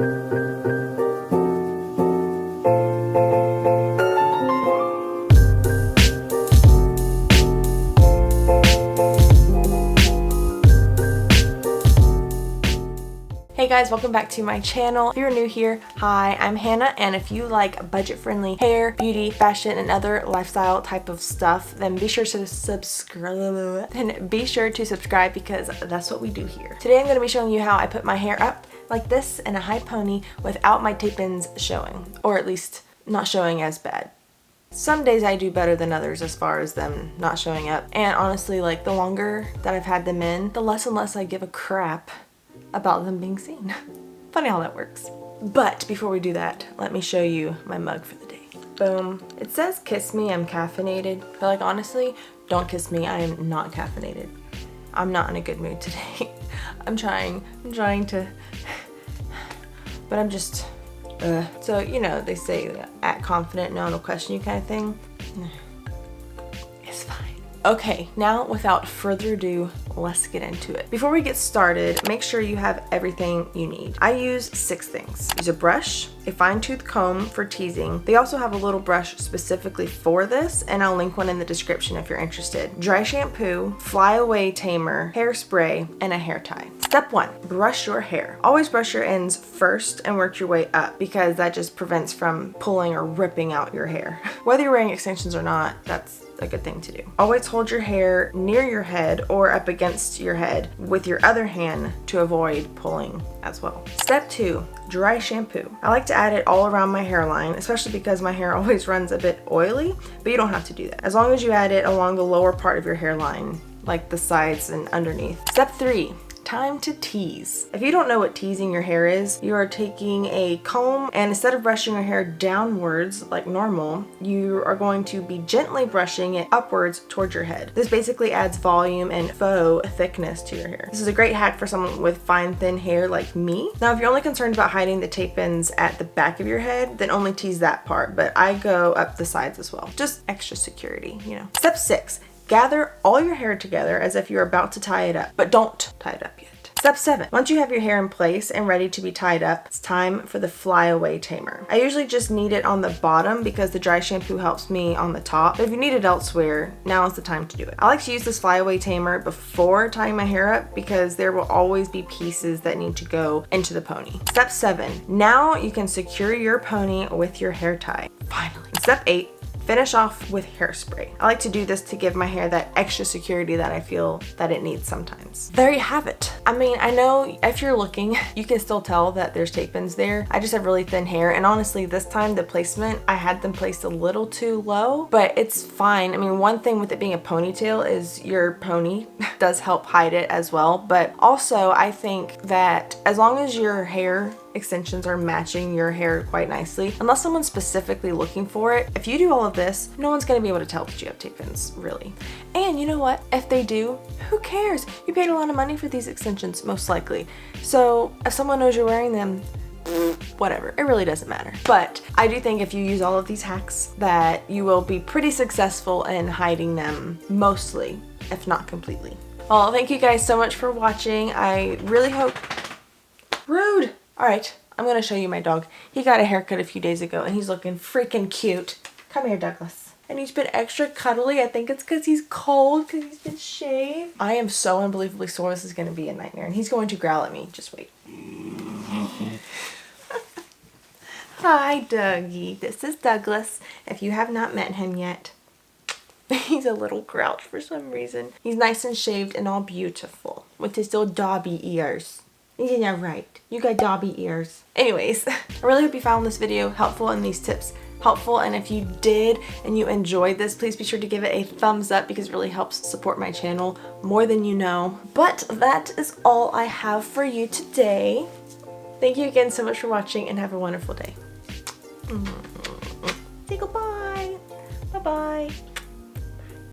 Hey guys, welcome back to my channel. If you're new here, hi, I'm Hannah, and if you like budget-friendly hair, beauty, fashion, and other lifestyle type of stuff, then be sure to subscribe. Because that's what we do here. Today I'm going to be showing you how I put my hair up like this in a high pony without my tape ends showing, or at least not showing as bad. Some days I do better than others as far as them not showing up, and honestly, like, the longer that I've had them in, the less and less I give a crap about them being seen. Funny how that works. But before we do that, let me show you my mug for the day. Boom. It says kiss me, I'm caffeinated, but like honestly, don't kiss me, I am not caffeinated. I'm not in a good mood today. I'm trying to, but I'm just, So, you know, they say act confident, no one will question you kind of thing. It's fine. Okay, now without further ado, let's get into it. Before we get started, make sure you have everything you need. I use 6 things. Use a brush, a fine-tooth comb for teasing. They also have a little brush specifically for this, and I'll link one in the description if you're interested. Dry shampoo, flyaway tamer, hairspray, and a hair tie. Step 1, brush your hair. Always brush your ends first and work your way up because that just prevents from pulling or ripping out your hair. Whether you're wearing extensions or not, that's a good thing to do. Always hold your hair near your head or up against your head with your other hand to avoid pulling as well. Step 2, dry shampoo. I like to add it all around my hairline, especially because my hair always runs a bit oily, but you don't have to do that. As long as you add it along the lower part of your hairline, like the sides and underneath. Step 3, time to tease. If you don't know what teasing your hair is, you are taking a comb and instead of brushing your hair downwards like normal, you are going to be gently brushing it upwards towards your head. This basically adds volume and faux thickness to your hair. This is a great hack for someone with fine, thin hair like me. Now, if you're only concerned about hiding the tape ends at the back of your head, then only tease that part, but I go up the sides as well. Just extra security, you know. Step 6. Gather all your hair together as if you're about to tie it up, but don't tie it up yet. Step 7. Once you have your hair in place and ready to be tied up, it's time for the flyaway tamer. I usually just need it on the bottom because the dry shampoo helps me on the top, but if you need it elsewhere, now is the time to do it. I like to use this flyaway tamer before tying my hair up because there will always be pieces that need to go into the pony. Step 7. Now you can secure your pony with your hair tie. Finally. Step 8. Finish off with hairspray. I like to do this to give my hair that extra security that I feel that it needs sometimes. There you have it. I mean, I know if you're looking, you can still tell that there's tape ends there. I just have really thin hair, and honestly, this time the placement, I had them placed a little too low, but it's fine. I mean, one thing with it being a ponytail is your pony does help hide it as well, but also I think that as long as your hair extensions are matching your hair quite nicely, unless someone's specifically looking for it, if you do all of this, no one's gonna be able to tell that you have tape ends, really. And you know what? If they do, who cares? You paid a lot of money for these extensions, most likely. So if someone knows you're wearing them, whatever, it really doesn't matter. But I do think if you use all of these hacks that you will be pretty successful in hiding them mostly, if not completely. Well, thank you guys so much for watching. I really hope... Rude! Alright, I'm gonna show you my dog. He got a haircut a few days ago and he's looking freaking cute. Come here, Douglas. And he's been extra cuddly. I think it's because he's cold, because he's been shaved. I am so unbelievably sore this is gonna be a nightmare, and he's going to growl at me. Just wait. Hi, Dougie. This is Douglas. If you have not met him yet, he's a little grouch for some reason. He's nice and shaved and all beautiful with his little Dobby ears. Isn't that right? You got Dobby ears. Anyways, I really hope you found this video helpful and these tips helpful, and if you did and you enjoyed this, please be sure to give it a thumbs up because it really helps support my channel more than you know. But that is all I have for you today. Thank you again so much for watching and have a wonderful day. Say goodbye. Bye-bye.